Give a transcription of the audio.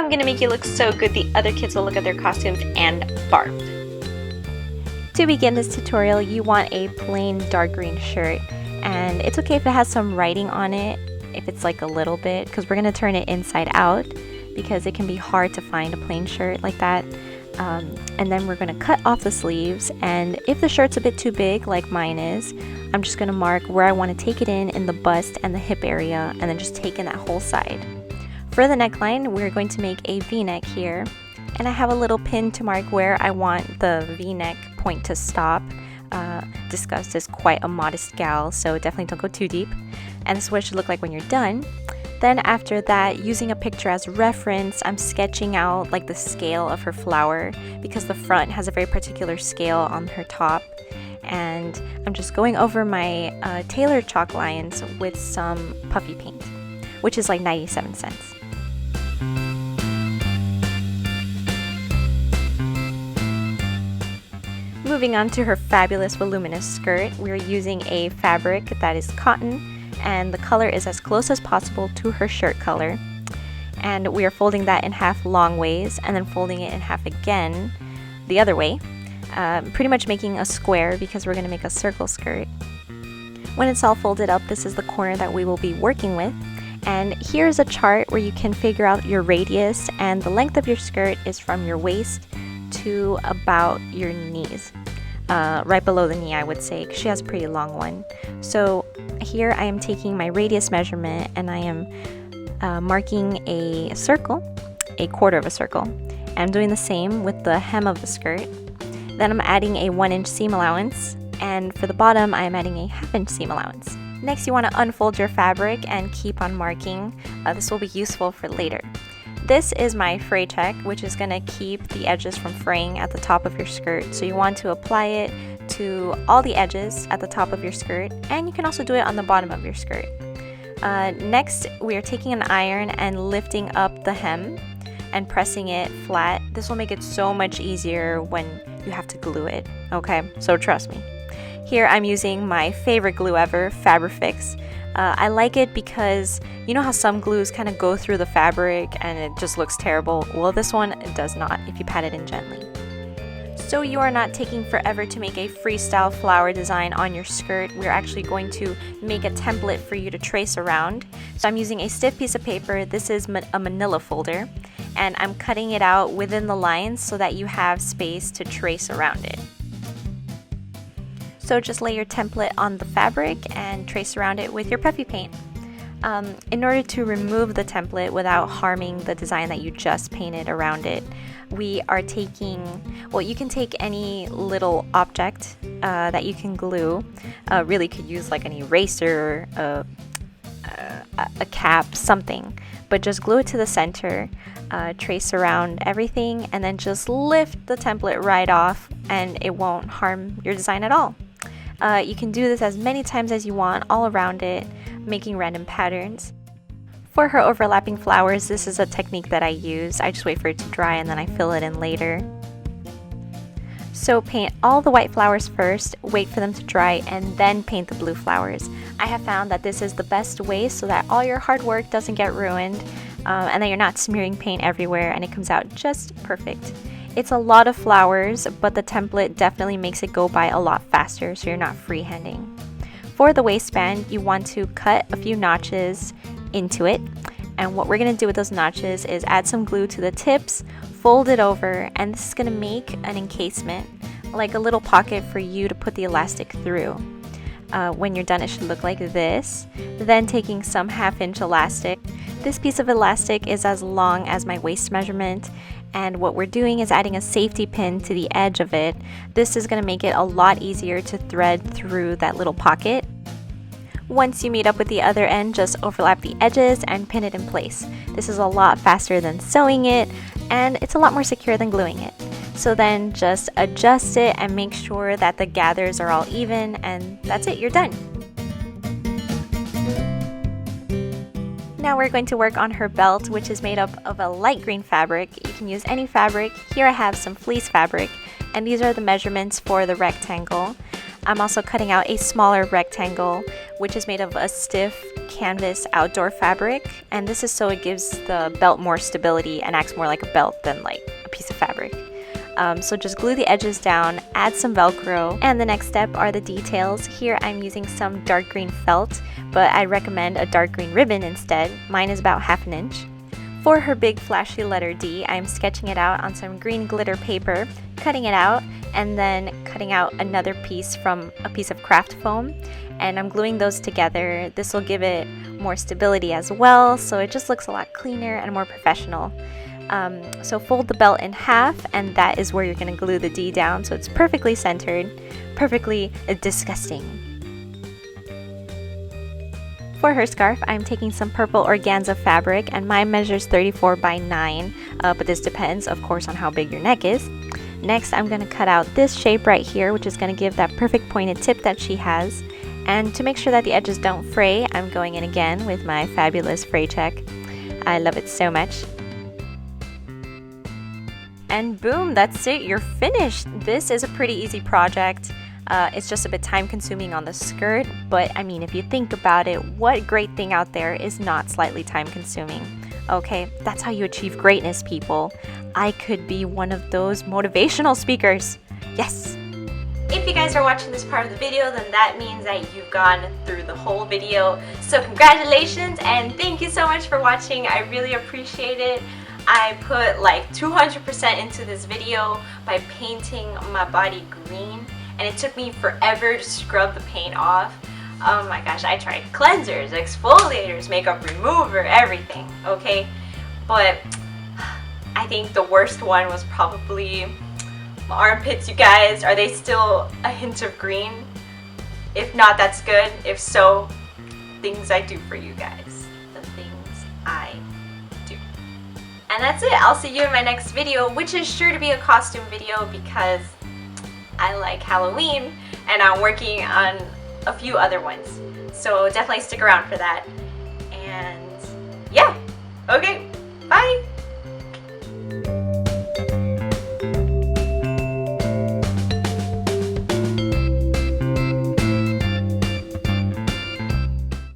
I'm gonna make you look so good the other kids will look at their costumes and barf. To begin this tutorial, you want a plain dark green shirt, and it's okay if it has some writing on it, if it's like a little bit, because we're gonna turn it inside out because it can be hard to find a plain shirt like that. And then we're gonna cut off the sleeves, and if the shirt's a bit too big like mine is, I'm just gonna mark where I want to take it in the bust and the hip area, and then just take in that whole side. For the neckline, we're going to make a V-neck here, and I have a little pin to mark where I want the V-neck point to stop. Disgust is quite a modest gal, so definitely don't go too deep. And this is what it should look like when you're done. Then after that, using a picture as reference, I'm sketching out like the scale of her flower, because the front has a very particular scale on her top. And I'm just going over my tailored chalk lines with some Puffy paint, which is like 97 cents. Moving on to her fabulous voluminous skirt, we're using a fabric that is cotton, and the color is as close as possible to her shirt color. And we are folding that in half long ways, and then folding it in half again the other way, pretty much making a square because we're going to make a circle skirt. When it's all folded up, this is the corner that we will be working with. And here's a chart where you can figure out your radius, and the length of your skirt is from your waist to about your knees. Right below the knee, I would say, 'cause she has a pretty long one. So here I am taking my radius measurement, and I am marking a circle, a quarter of a circle. I'm doing the same with the hem of the skirt. Then I'm adding a 1-inch seam allowance, and for the bottom I am adding a 1/2-inch seam allowance. Next, you want to unfold your fabric and keep on marking. This will be useful for later. This is my Fray Check, which is going to keep the edges from fraying at the top of your skirt. So you want to apply it to all the edges at the top of your skirt, and you can also do it on the bottom of your skirt. Next, we are taking an iron and lifting up the hem and pressing it flat. This will make it so much easier when you have to glue it, okay? So trust me. Here I'm using my favorite glue ever, Fabrifix. I like it because you know how some glues kind of go through the fabric and it just looks terrible? Well, this one does not if you pat it in gently. So you are not taking forever to make a freestyle flower design on your skirt. We're actually going to make a template for you to trace around. So I'm using a stiff piece of paper. This is a manila folder, and I'm cutting it out within the lines so that you have space to trace around it. So just lay your template on the fabric and trace around it with your Puffy paint. In order to remove the template without harming the design that you just painted around it, we are taking, well, you can take any little object that you can glue. Really could use like an eraser, a cap, something, but just glue it to the center, trace around everything, and then just lift the template right off, and it won't harm your design at all. You can do this as many times as you want all around it, making random patterns. For her overlapping flowers, this is a technique that I use. I just wait for it to dry and then I fill it in later. So paint all the white flowers first, wait for them to dry, and then paint the blue flowers. I have found that this is the best way so that all your hard work doesn't get ruined, and that you're not smearing paint everywhere, and it comes out just perfect. It's a lot of flowers, but the template definitely makes it go by a lot faster, so you're not freehanding. For the waistband, you want to cut a few notches into it, and what we're going to do with those notches is add some glue to the tips, fold it over, and this is going to make an encasement, like a little pocket for you to put the elastic through. When you're done, it should look like this. Then taking some 1/2-inch elastic. This piece of elastic is as long as my waist measurement, and what we're doing is adding a safety pin to the edge of it. This is going to make it a lot easier to thread through that little pocket. Once you meet up with the other end, just overlap the edges and pin it in place. This is a lot faster than sewing it, and it's a lot more secure than gluing it. So then just adjust it and make sure that the gathers are all even, and that's it, you're done. Now we're going to work on her belt, which is made up of a light green fabric. You can use any fabric. Here I have some fleece fabric, and these are the measurements for the rectangle. I'm also cutting out a smaller rectangle, which is made of a stiff canvas outdoor fabric, and this is so it gives the belt more stability and acts more like a belt than like a piece of fabric. So just glue the edges down, add some Velcro, and the next step are the details. Here I'm using some dark green felt, but I recommend a dark green ribbon instead. Mine is about 1/2 inch. For her big flashy letter D, I'm sketching it out on some green glitter paper, cutting it out, and then cutting out another piece from a piece of craft foam, and I'm gluing those together. This will give it more stability as well, so it just looks a lot cleaner and more professional. So fold the belt in half, and that is where you're going to glue the D down so it's perfectly centered, perfectly disgusting. For her scarf, I'm taking some purple organza fabric, and mine measures 34 by 9, but this depends, of course, on how big your neck is. Next, I'm going to cut out this shape right here, which is going to give that perfect pointed tip that she has. And to make sure that the edges don't fray, I'm going in again with my fabulous Fray Check. I love it so much. And boom, that's it, you're finished. This is a pretty easy project. It's just a bit time consuming on the skirt, but I mean, if you think about it, what great thing out there is not slightly time consuming? Okay, that's how you achieve greatness, people. I could be one of those motivational speakers. Yes! If you guys are watching this part of the video, then that means that you've gone through the whole video. So congratulations, and thank you so much for watching. I really appreciate it. I put like 200% into this video by painting my body green, and it took me forever to scrub the paint off. Oh my gosh, I tried cleansers, exfoliators, makeup remover, everything, okay? But I think the worst one was probably my armpits, you guys. Are they still a hint of green? If not, that's good. If so, things I do for you guys. The things I do. And that's it. I'll see you in my next video, which is sure to be a costume video because I like Halloween and I'm working on a few other ones. So definitely stick around for that. And yeah, okay.